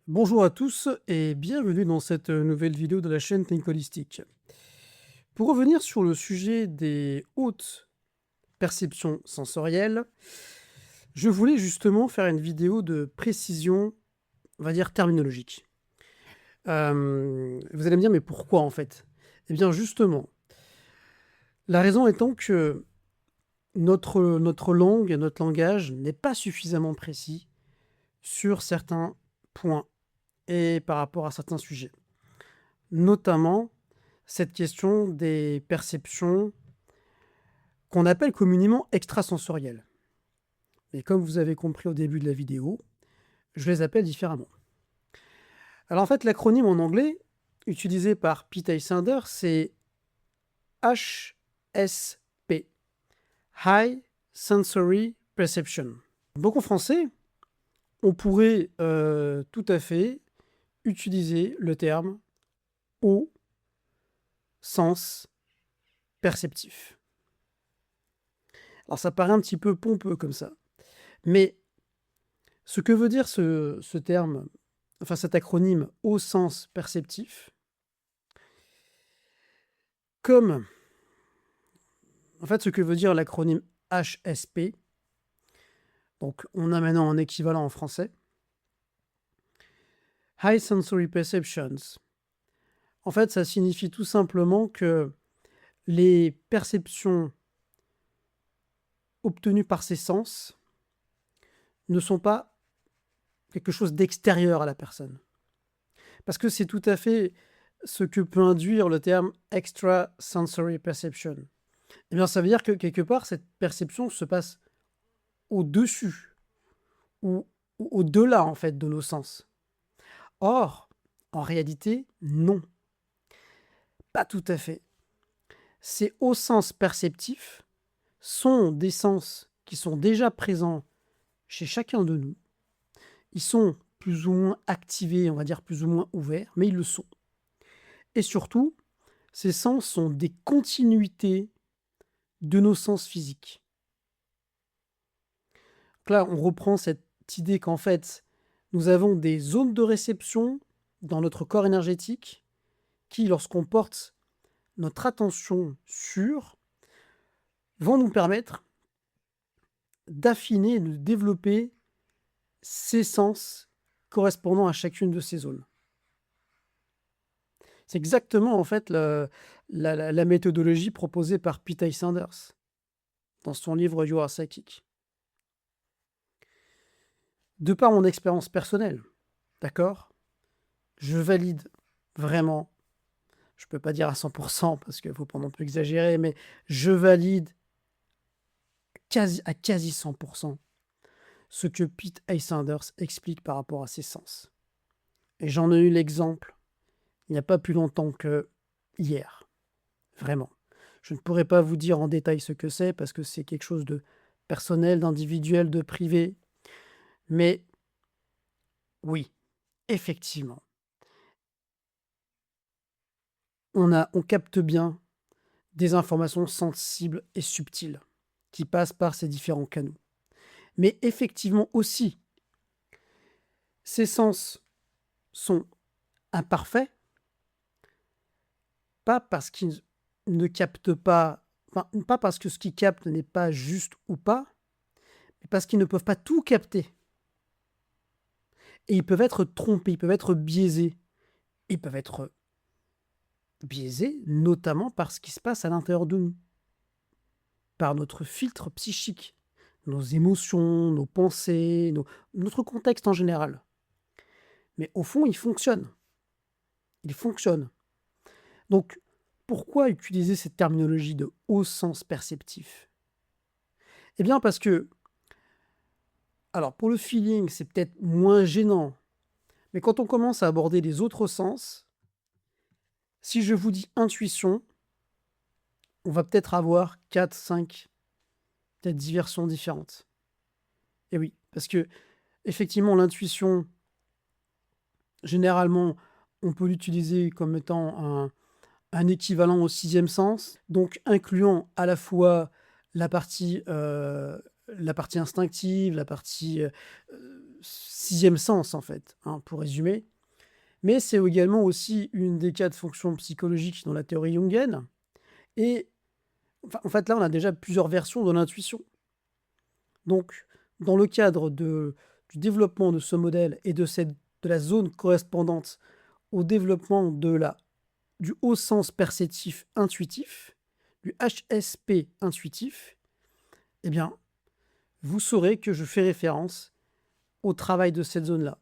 Bonjour à tous et bienvenue dans cette nouvelle vidéo de la chaîne Think Holistic. Pour revenir sur le sujet des hautes perceptions sensorielles, je voulais justement faire une vidéo de précision, on va dire terminologique. Vous allez me dire, mais pourquoi en fait? Eh bien justement, la raison étant que notre langue, notre langage n'est pas suffisamment précis sur certains points et par rapport à certains sujets. Notamment cette question des perceptions qu'on appelle communément extrasensorielles. Et comme vous avez compris au début de la vidéo, je les appelle différemment. Alors en fait, l'acronyme en anglais utilisé par Pete Sander, c'est HSP, High Sensory Perception. Donc en français, on pourrait tout à fait utiliser le terme haut sens perceptif. Alors ça paraît un petit peu pompeux comme ça, mais ce que veut dire ce terme, enfin cet acronyme haut sens perceptif, comme en fait ce que veut dire l'acronyme HSP, donc on a maintenant un équivalent en français, High Sensory Perceptions. En fait, ça signifie tout simplement que les perceptions obtenues par ces sens ne sont pas quelque chose d'extérieur à la personne. Parce que c'est tout à fait ce que peut induire le terme extrasensory perception. Eh bien, ça veut dire que quelque part, cette perception se passe au-dessus ou au-delà, en fait, de nos sens. Or, en réalité, non, pas tout à fait. Ces hauts sens perceptifs sont des sens qui sont déjà présents chez chacun de nous. Ils sont plus ou moins activés, on va dire plus ou moins ouverts, mais ils le sont. Et surtout, ces sens sont des continuités de nos sens physiques. Donc là, on reprend cette idée qu'en fait, nous avons des zones de réception dans notre corps énergétique qui, lorsqu'on porte notre attention sur, vont nous permettre d'affiner et de développer ces sens correspondant à chacune de ces zones. C'est exactement en fait la méthodologie proposée par Pete Sanders dans son livre You Are Psychic. De par mon expérience personnelle, d'accord, je valide vraiment, je ne peux pas dire à 100% parce qu'il ne faut pas non plus exagérer, mais je valide à quasi 100% ce que Pete Sanders explique par rapport à ses sens. Et j'en ai eu l'exemple il n'y a pas plus longtemps que hier, vraiment. Je ne pourrais pas vous dire en détail ce que c'est parce que c'est quelque chose de personnel, d'individuel, de privé, mais oui, effectivement, on capte bien des informations sensibles et subtiles qui passent par ces différents canaux. Mais effectivement aussi, ces sens sont imparfaits, pas parce qu'ils ne captent pas, enfin, pas parce que ce qu'ils captent n'est pas juste ou pas, mais parce qu'ils ne peuvent pas tout capter. Et ils peuvent être trompés, ils peuvent être biaisés. Ils peuvent être biaisés notamment par ce qui se passe à l'intérieur de nous, par notre filtre psychique, nos émotions, nos pensées, notre contexte en général. Mais au fond, ils fonctionnent. Ils fonctionnent. Donc, pourquoi utiliser cette terminologie de haut sens perceptif? Eh bien parce que, alors pour le feeling, c'est peut-être moins gênant, mais quand on commence à aborder les autres sens, si je vous dis intuition, on va peut-être avoir 4, 5, peut-être 10 versions différentes. Et oui, parce que effectivement, l'intuition, généralement, on peut l'utiliser comme étant un équivalent au sixième sens, donc incluant à la fois la partie instinctive, la partie sixième sens, en fait, hein, pour résumer. Mais c'est également aussi une des quatre fonctions psychologiques dans la théorie jungienne. Et enfin, en fait, là, on a déjà plusieurs versions de l'intuition. Donc, dans le cadre du développement de ce modèle et de la zone correspondante au développement du haut sens perceptif intuitif, du HSP intuitif, eh bien, vous saurez que je fais référence au travail de cette zone-là.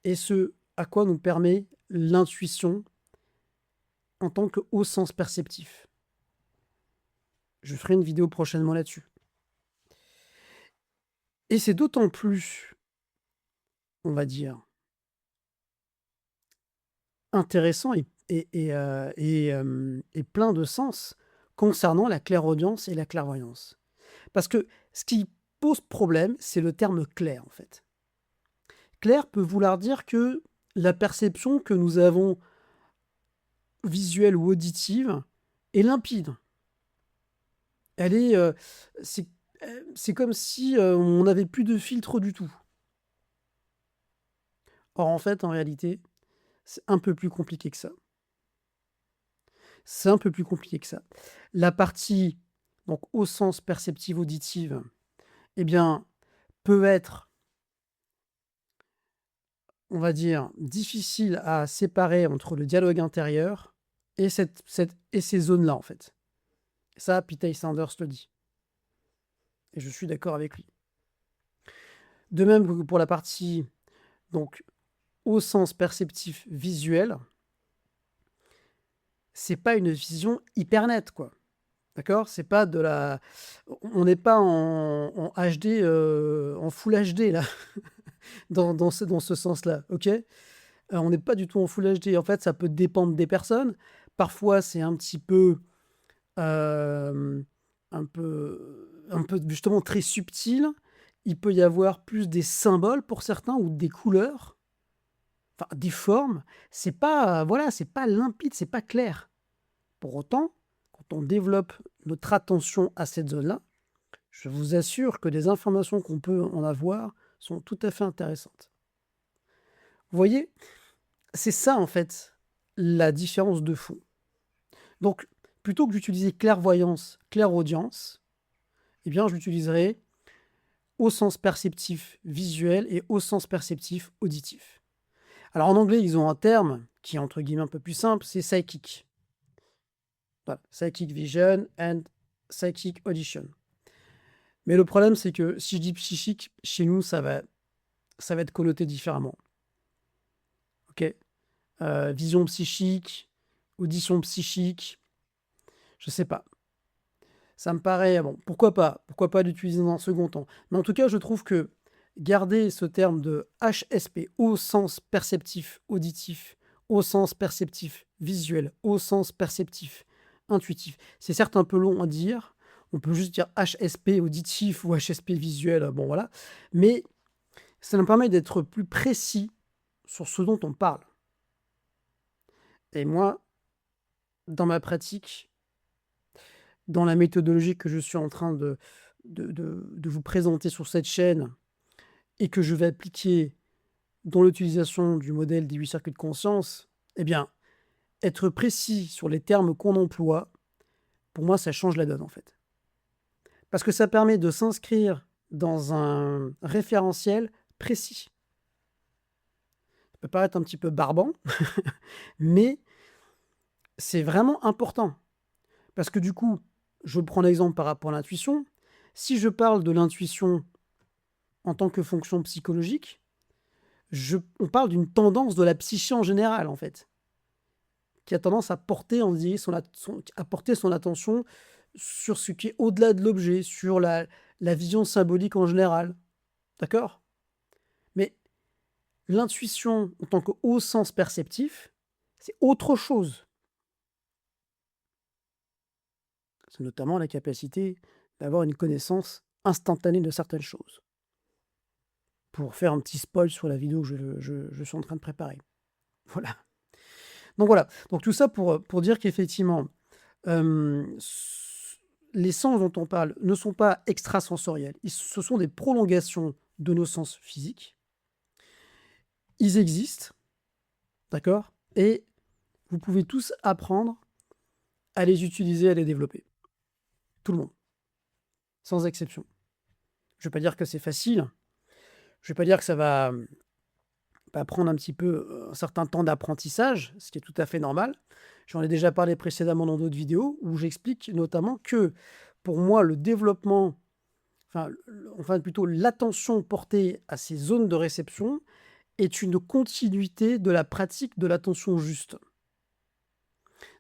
Et ce à quoi nous permet l'intuition en tant que haut sens perceptif. Je ferai une vidéo prochainement là-dessus. Et c'est d'autant plus, on va dire, intéressant et plein de sens concernant la clairaudience et la clairvoyance. Parce que ce qui pose problème, c'est le terme clair, en fait. Clair peut vouloir dire que la perception que nous avons, visuelle ou auditive, est limpide. Elle est, c'est comme si on n'avait plus de filtre du tout. Or, en fait, en réalité, c'est un peu plus compliqué que ça. C'est un peu plus compliqué que ça. La partie, donc, au sens perceptive auditive, eh bien, peut être, on va dire, difficile à séparer entre le dialogue intérieur et ces zones-là, en fait. Ça, Peter Sanders le dit. Et je suis d'accord avec lui. De même que pour la partie, donc, au sens perceptif visuel, c'est pas une vision hyper nette, quoi. D'accord? C'est pas de la... On n'est pas en HD, en Full HD, là, dans ce sens-là, ok? On n'est pas du tout en Full HD. En fait, ça peut dépendre des personnes. Parfois, c'est un petit peu... un peu justement très subtil. Il peut y avoir plus des symboles pour certains ou des couleurs, enfin des formes. C'est pas, voilà, c'est pas limpide, c'est pas clair. Pour autant, quand on développe notre attention à cette zone-là, je vous assure que les informations qu'on peut en avoir sont tout à fait intéressantes. Vous voyez, c'est ça en fait la différence de fond. Donc, plutôt que d'utiliser clairvoyance, clairaudience, eh bien, je l'utiliserai au sens perceptif visuel et au sens perceptif auditif. Alors, en anglais, ils ont un terme qui est entre guillemets un peu plus simple, c'est psychic. Voilà, psychic vision and psychic audition. Mais le problème, c'est que si je dis psychique, chez nous, ça va être connoté différemment. Ok, vision psychique, audition psychique, je sais pas. Ça me paraît, bon, pourquoi pas l'utiliser dans un second temps. Mais en tout cas, je trouve que garder ce terme de HSP au sens perceptif auditif, au sens perceptif visuel, au sens perceptif intuitif, c'est certes un peu long à dire. On peut juste dire HSP auditif ou HSP visuel, bon voilà. Mais ça nous permet d'être plus précis sur ce dont on parle. Et moi, dans ma pratique, dans la méthodologie que je suis en train de vous présenter sur cette chaîne et que je vais appliquer dans l'utilisation du modèle des 8 circuits de conscience, eh bien, être précis sur les termes qu'on emploie, pour moi, ça change la donne, en fait. Parce que ça permet de s'inscrire dans un référentiel précis. Ça peut paraître un petit peu barbant, mais c'est vraiment important. Parce que du coup, je prends l'exemple par rapport à l'intuition. Si je parle de l'intuition en tant que fonction psychologique, on parle d'une tendance de la psyché en général, en fait, qui a tendance à porter, à porter son attention sur ce qui est au-delà de l'objet, sur la vision symbolique en général. D'accord? Mais l'intuition en tant que haut sens perceptif, c'est autre chose. C'est notamment la capacité d'avoir une connaissance instantanée de certaines choses. Pour faire un petit spoil sur la vidéo que je suis en train de préparer. Voilà. Donc voilà. Donc tout ça pour dire qu'effectivement, les sens dont on parle ne sont pas extrasensoriels. Ce sont des prolongations de nos sens physiques. Ils existent, d'accord? Et vous pouvez tous apprendre à les utiliser, à les développer. Tout le monde, sans exception. Je ne vais pas dire que c'est facile, je ne vais pas dire que ça va prendre un petit peu, un certain temps d'apprentissage, ce qui est tout à fait normal. J'en ai déjà parlé précédemment dans d'autres vidéos où j'explique notamment que, pour moi, le développement, enfin plutôt l'attention portée à ces zones de réception est une continuité de la pratique de l'attention juste.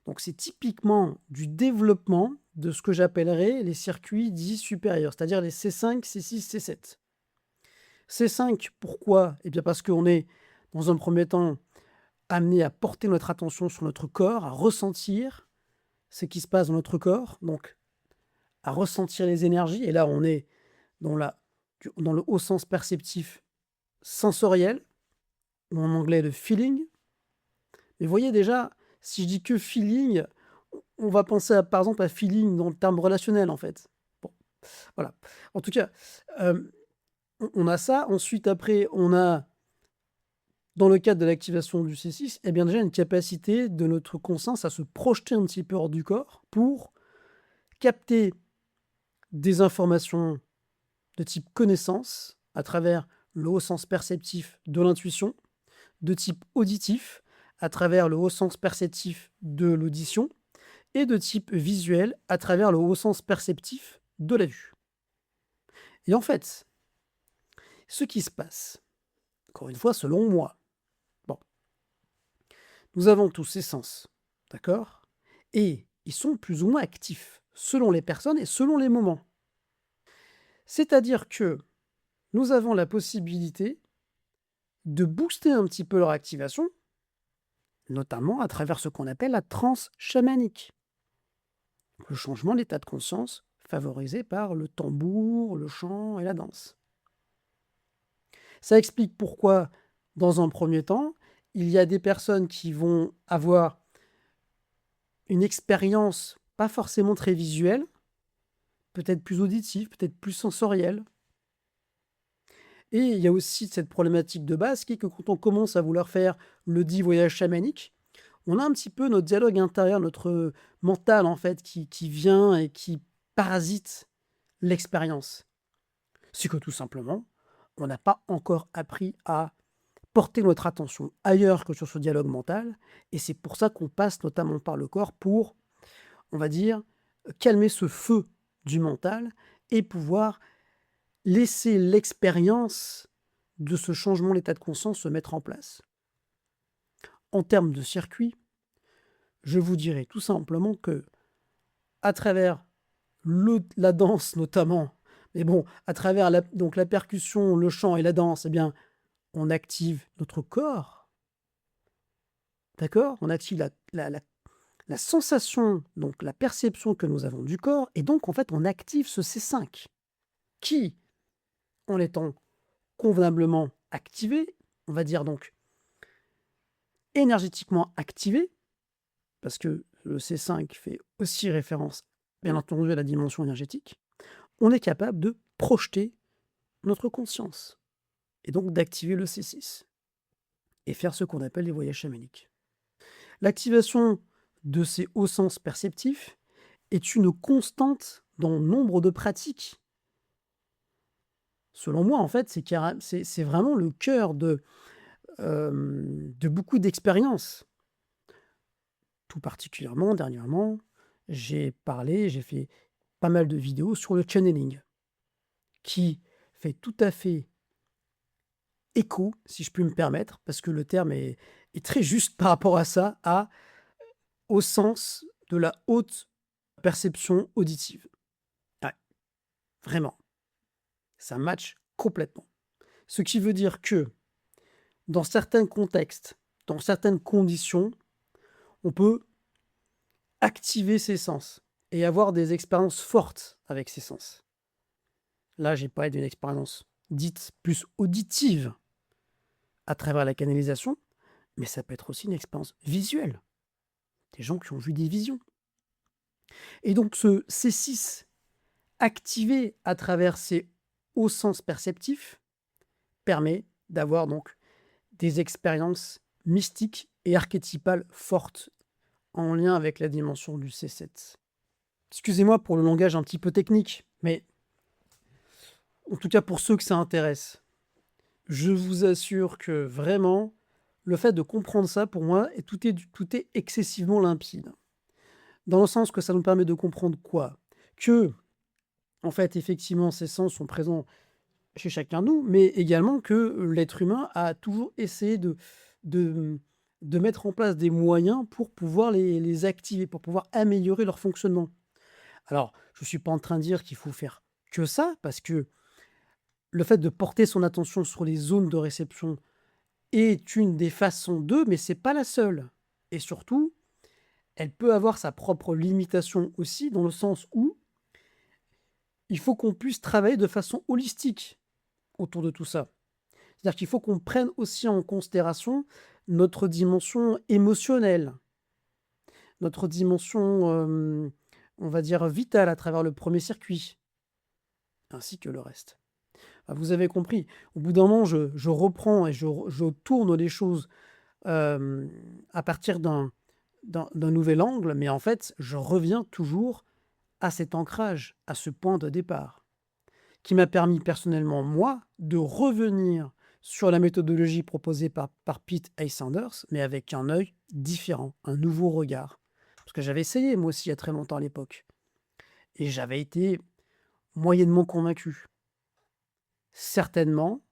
Donc c'est typiquement du développement de ce que j'appellerais les circuits dits supérieurs, c'est-à-dire les C5, C6, C7. C5, pourquoi? Eh bien parce qu'on est, dans un premier temps, amené à porter notre attention sur notre corps, à ressentir ce qui se passe dans notre corps, donc à ressentir les énergies. Et là, on est dans le haut sens perceptif sensoriel, ou en anglais le feeling. Mais vous voyez déjà, si je dis que feeling, on va penser par exemple à feeling dans le terme relationnel en fait. Bon, voilà. En tout cas, on a ça. Ensuite, après, on a, dans le cadre de l'activation du C6, eh bien déjà une capacité de notre conscience à se projeter un petit peu hors du corps pour capter des informations de type connaissance à travers le haut sens perceptif de l'intuition, de type auditif à travers le haut sens perceptif de l'audition et de type visuel à travers le haut sens perceptif de la vue. Et en fait, ce qui se passe, encore une fois, selon moi, nous avons tous ces sens, d'accord? Et ils sont plus ou moins actifs, selon les personnes et selon les moments. C'est-à-dire que nous avons la possibilité de booster un petit peu leur activation, notamment à travers ce qu'on appelle la transe chamanique. Le changement d'état de conscience favorisé par le tambour, le chant et la danse. Ça explique pourquoi, dans un premier temps, il y a des personnes qui vont avoir une expérience pas forcément très visuelle, peut-être plus auditive, peut-être plus sensorielle. Et il y a aussi cette problématique de base qui est que quand on commence à vouloir faire le dit voyage chamanique, on a un petit peu notre dialogue intérieur, notre mental en fait, qui vient et qui parasite l'expérience. C'est que tout simplement, on n'a pas encore appris à porter notre attention ailleurs que sur ce dialogue mental, et c'est pour ça qu'on passe notamment par le corps pour, on va dire, calmer ce feu du mental et pouvoir laisser l'expérience de ce changement d'état de conscience se mettre en place. En termes de circuit, je vous dirais tout simplement que, à travers la danse notamment, mais bon, à travers donc la percussion, le chant et la danse, eh bien, on active notre corps, d'accord? On active la sensation, donc la perception que nous avons du corps, et donc en fait on active ce C5 qui, en étant convenablement activé, on va dire donc énergétiquement activé, parce que le C5 fait aussi référence, bien entendu, à la dimension énergétique, on est capable de projeter notre conscience, et donc d'activer le C6, et faire ce qu'on appelle les voyages chamaniques. L'activation de ces hauts sens perceptifs est une constante dans nombre de pratiques. Selon moi, en fait, c'est vraiment le cœur de beaucoup d'expériences. Tout particulièrement, dernièrement, j'ai fait pas mal de vidéos sur le channeling, qui fait tout à fait écho, si je puis me permettre, parce que le terme est très juste par rapport à ça, au sens de la haute perception auditive. Ouais, vraiment. Ça match complètement. Ce qui veut dire que, dans certains contextes, dans certaines conditions, on peut activer ses sens et avoir des expériences fortes avec ses sens. Là, j'ai parlé d'une expérience dite plus auditive à travers la canalisation, mais ça peut être aussi une expérience visuelle. Des gens qui ont vu des visions. Et donc ce C6 activé à travers ces hauts sens perceptifs permet d'avoir donc des expériences mystiques et archétypales fortes en lien avec la dimension du C7. Excusez-moi pour le langage un petit peu technique, mais en tout cas pour ceux que ça intéresse, je vous assure que vraiment, le fait de comprendre ça, pour moi, tout est excessivement limpide. Dans le sens que ça nous permet de comprendre quoi? Que, en fait, effectivement, ces sens sont présents chez chacun de nous, mais également que l'être humain a toujours essayé de, de mettre en place des moyens pour pouvoir les activer, pour pouvoir améliorer leur fonctionnement. Alors, je ne suis pas en train de dire qu'il faut faire que ça, parce que le fait de porter son attention sur les zones de réception est une des façons d'eux, mais c'est pas la seule. Et surtout, elle peut avoir sa propre limitation aussi, dans le sens où il faut qu'on puisse travailler de façon holistique autour de tout ça. C'est-à-dire qu'il faut qu'on prenne aussi en considération notre dimension émotionnelle, notre dimension, on va dire, vitale à travers le premier circuit, ainsi que le reste. Ah, vous avez compris, au bout d'un moment, je reprends et je tourne les choses à partir d'un nouvel angle, mais en fait, je reviens toujours à cet ancrage, à ce point de départ, qui m'a permis personnellement, moi, de revenir sur la méthodologie proposée par Pete Sanders, mais avec un œil différent, un nouveau regard. Parce que j'avais essayé, moi aussi, il y a très longtemps à l'époque. Et j'avais été moyennement convaincu. Certainement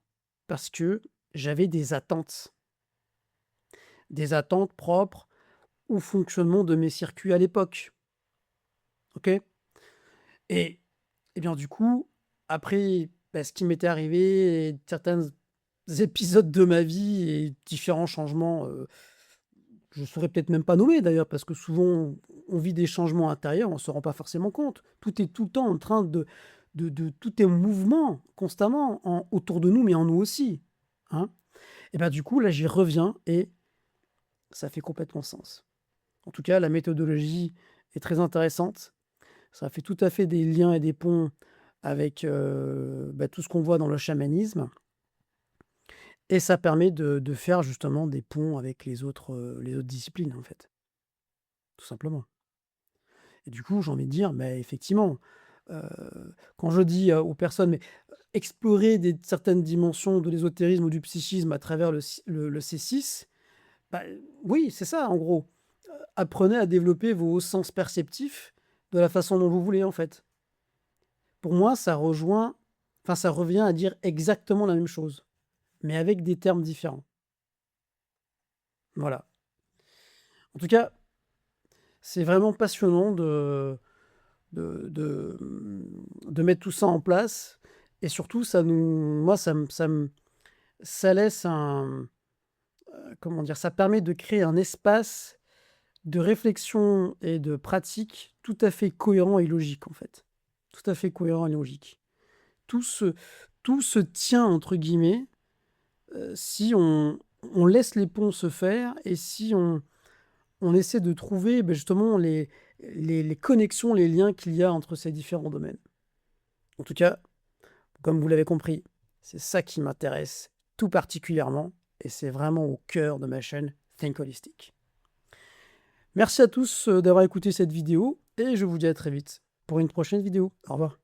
parce que j'avais des attentes. Des attentes propres au fonctionnement de mes circuits à l'époque. OK? Et bien, du coup, après, ce qui m'était arrivé et certains épisodes de ma vie et différents changements, je saurais peut-être même pas nommer d'ailleurs, parce que souvent on vit des changements intérieurs, on se rend pas forcément compte. Tout est tout le temps en train de tout est en mouvement constamment autour de nous, mais en nous aussi, hein. Et ben du coup, là, j'y reviens et ça fait complètement sens. En tout cas, la méthodologie est très intéressante. Ça fait tout à fait des liens et des ponts avec, tout ce qu'on voit dans le chamanisme et ça permet de faire justement des ponts avec les autres disciplines, en fait, tout simplement. Et du coup, j'ai envie de dire, effectivement, heu, quand je dis, aux personnes: «Mais explorer certaines dimensions de l'ésotérisme ou du psychisme à travers le C6», bah, oui, c'est ça, en gros. Apprenez à développer vos sens perceptifs de la façon dont vous voulez, en fait. Pour moi, ça revient à dire exactement la même chose, mais avec des termes différents. Voilà. En tout cas, c'est vraiment passionnant de mettre tout ça en place et surtout ça laisse comment dire? Ça permet de créer un espace de réflexion et de pratique tout à fait cohérent et logique, en fait. Tout à fait cohérent et logique. Tout se tout se «tient» entre guillemets, si on laisse les ponts se faire et si on essaie de trouver, justement les connexions, les liens qu'il y a entre ces différents domaines. En tout cas, comme vous l'avez compris, c'est ça qui m'intéresse tout particulièrement et c'est vraiment au cœur de ma chaîne Think Holistic. Merci à tous, d'avoir écouté cette vidéo et je vous dis à très vite pour une prochaine vidéo. Au revoir.